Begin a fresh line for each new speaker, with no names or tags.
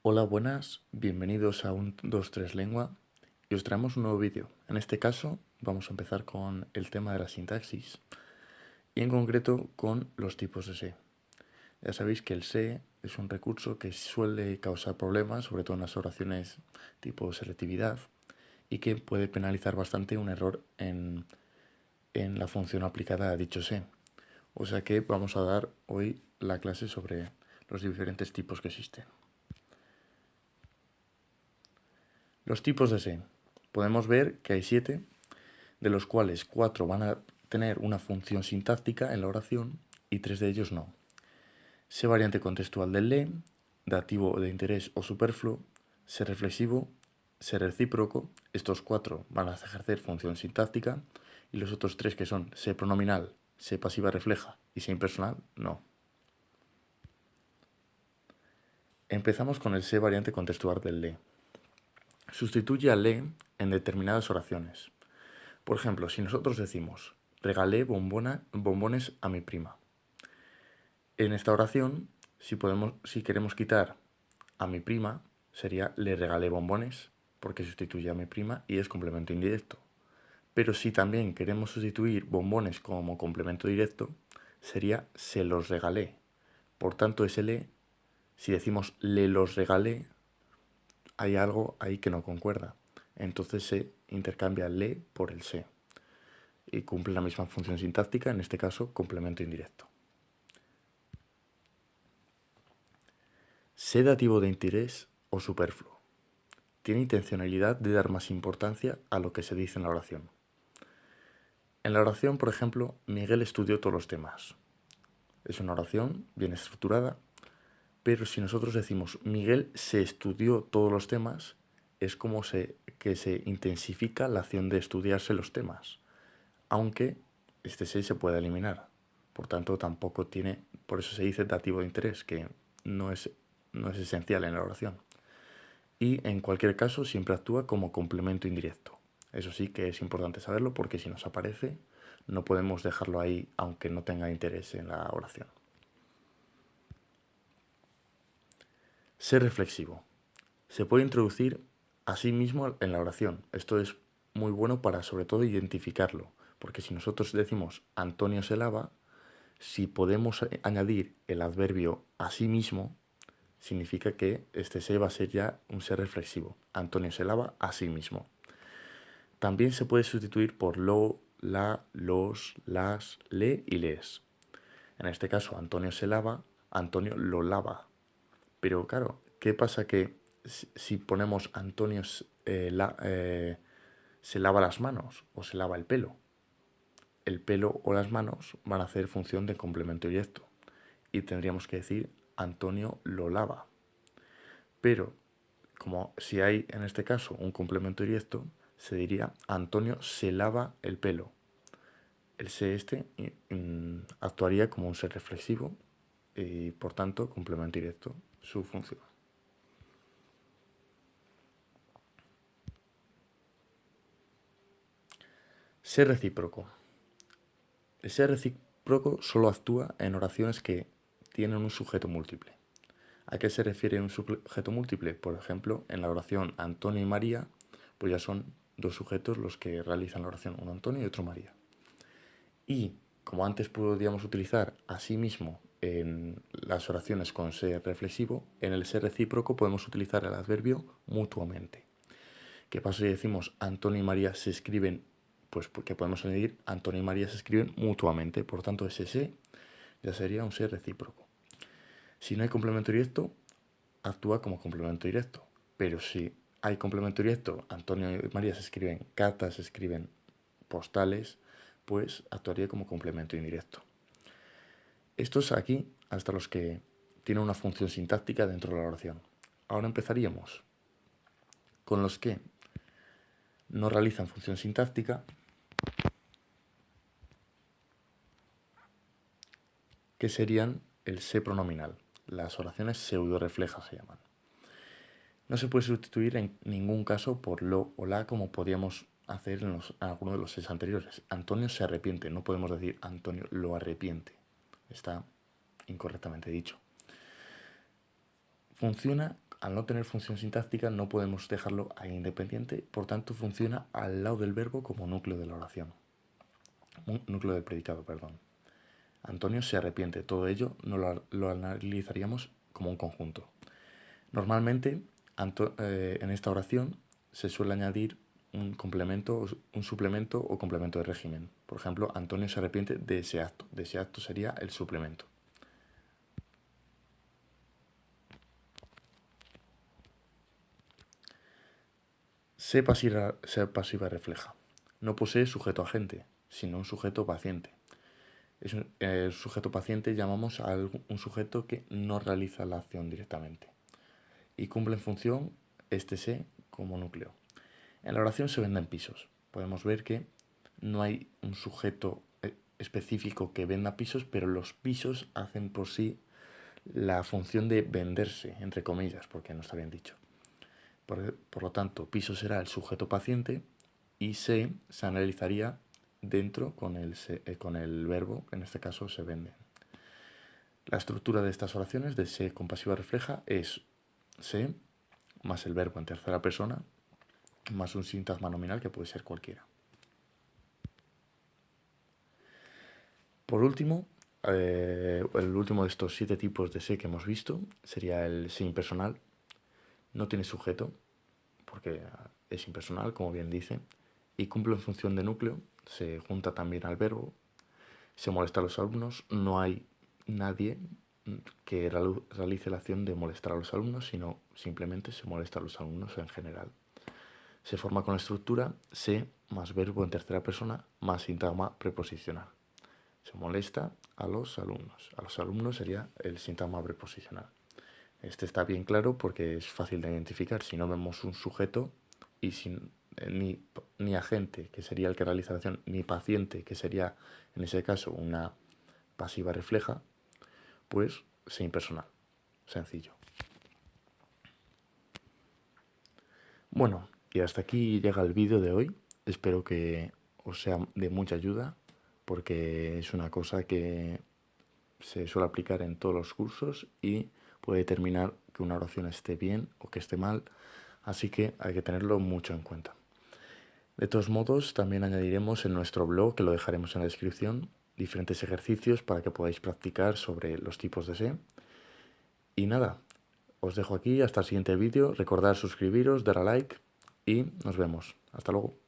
Hola, buenas, bienvenidos a un 2-3 Lengua y os traemos un nuevo vídeo. En este caso vamos a empezar con el tema de la sintaxis y en concreto con los tipos de SE. Ya sabéis que el SE es un recurso que suele causar problemas, sobre todo en las oraciones tipo selectividad, y que puede penalizar bastante un error en la función aplicada a dicho SE. O sea que vamos a dar hoy la clase sobre los diferentes tipos que existen. Los tipos de SE. Podemos ver que hay 7, de los cuales 4 van a tener una función sintáctica en la oración y 3 de ellos no. Se variante contextual del le, dativo de interés o superfluo, se reflexivo, se recíproco. Estos 4 van a ejercer función sintáctica y los otros 3 que son se pronominal, se pasiva refleja y se impersonal, no. Empezamos con el se variante contextual del le. Sustituye al le en determinadas oraciones. Por ejemplo, si nosotros decimos regalé bombones a mi prima. En esta oración, si queremos quitar a mi prima, sería le regalé bombones, porque sustituye a mi prima y es complemento indirecto. Pero si también queremos sustituir bombones como complemento directo, sería se los regalé. Por tanto, ese le, si decimos le los regalé, hay algo ahí que no concuerda. Entonces se intercambia el le por el se. Y cumple la misma función sintáctica, en este caso complemento indirecto. Se dativo de interés o superfluo. Tiene intencionalidad de dar más importancia a lo que se dice en la oración. En la oración, por ejemplo, Miguel estudió todos los temas. Es una oración bien estructurada, pero si nosotros decimos Miguel se estudió todos los temas, es como que se intensifica la acción de estudiarse los temas, aunque este se puede eliminar. Por tanto, tampoco tiene, por eso se dice dativo de interés, que no es esencial en la oración. Y en cualquier caso siempre actúa como complemento indirecto. Eso sí que es importante saberlo porque si nos aparece no podemos dejarlo ahí aunque no tenga interés en la oración. Ser reflexivo. Se puede introducir a sí mismo en la oración. Esto es muy bueno para sobre todo identificarlo, porque si nosotros decimos Antonio se lava, si podemos añadir el adverbio a sí mismo, significa que este se va a ser ya un ser reflexivo. Antonio se lava a sí mismo. También se puede sustituir por lo, la, los, las, le y les. En este caso, Antonio se lava, Antonio lo lava. Pero claro, ¿qué pasa que si ponemos Antonio se lava las manos o se lava el pelo? El pelo o las manos van a hacer función de complemento directo. Y tendríamos que decir Antonio lo lava. Pero como si hay en este caso un complemento directo, se diría Antonio se lava el pelo. El se este actuaría como un ser reflexivo y por tanto complemento directo su función. Ser recíproco. El ser recíproco solo actúa en oraciones que tienen un sujeto múltiple. ¿A qué se refiere un sujeto múltiple? Por ejemplo, en la oración Antonio y María, pues ya son dos sujetos los que realizan la oración, uno Antonio y otro María. Y como antes podríamos utilizar asimismo en las oraciones con ser reflexivo, en el ser recíproco podemos utilizar el adverbio mutuamente. ¿Qué pasa si decimos Antonio y María se escriben? Pues porque podemos añadir Antonio y María se escriben mutuamente, por tanto ese se ya sería un ser recíproco. Si no hay complemento directo, actúa como complemento directo. Pero si hay complemento directo, Antonio y María se escriben cartas, se escriben postales, pues actuaría como complemento indirecto. Estos aquí, hasta los que tienen una función sintáctica dentro de la oración. Ahora empezaríamos con los que no realizan función sintáctica, que serían el se pronominal. Las oraciones pseudo-reflejas se llaman. No se puede sustituir en ningún caso por lo o la como podíamos hacer en algunos de los ses anteriores. Antonio se arrepiente, no podemos decir Antonio lo arrepiente. Está incorrectamente dicho. Funciona al no tener función sintáctica no podemos dejarlo ahí independiente, por tanto funciona al lado del verbo como núcleo de la oración. Núcleo del predicado, perdón. Antonio se arrepiente. Todo ello no lo analizaríamos como un conjunto. Normalmente, en esta oración se suele añadir un suplemento o complemento de régimen. Por ejemplo, Antonio se arrepiente de ese acto. De ese acto sería el suplemento. Sé pasiva refleja. No posee sujeto agente, sino un sujeto paciente. El sujeto paciente llamamos a un sujeto que no realiza la acción directamente y cumple en función este sé como núcleo. En la oración se venden pisos. Podemos ver que no hay un sujeto específico que venda pisos, pero los pisos hacen por sí la función de venderse, entre comillas, porque no está bien dicho. Por lo tanto, piso será el sujeto paciente y se analizaría dentro con el verbo, en este caso se vende. La estructura de estas oraciones de se con pasiva refleja es se más el verbo en tercera persona más un sintagma nominal que puede ser cualquiera. Por último, el último de estos 7 tipos de se que hemos visto sería el se impersonal. No tiene sujeto porque es impersonal, como bien dice, y cumple en función de núcleo, se junta también al verbo, se molesta a los alumnos, no hay nadie que realice la acción de molestar a los alumnos, sino simplemente se molesta a los alumnos en general. Se forma con la estructura se más verbo en tercera persona más sintagma preposicional. Se molesta a los alumnos. A los alumnos sería el sintagma preposicional. Este está bien claro porque es fácil de identificar. Si no vemos un sujeto y ni agente, que sería el que realiza la acción, ni paciente, que sería en ese caso una pasiva refleja, pues se impersonal. Sencillo. Bueno, y hasta aquí llega el vídeo de hoy. Espero que os sea de mucha ayuda porque es una cosa que se suele aplicar en todos los cursos y puede determinar que una oración esté bien o que esté mal, así que hay que tenerlo mucho en cuenta. De todos modos, también añadiremos en nuestro blog, que lo dejaremos en la descripción, diferentes ejercicios para que podáis practicar sobre los tipos de se. Y nada, os dejo aquí hasta el siguiente vídeo. Recordad suscribiros, dar a like y nos vemos. Hasta luego.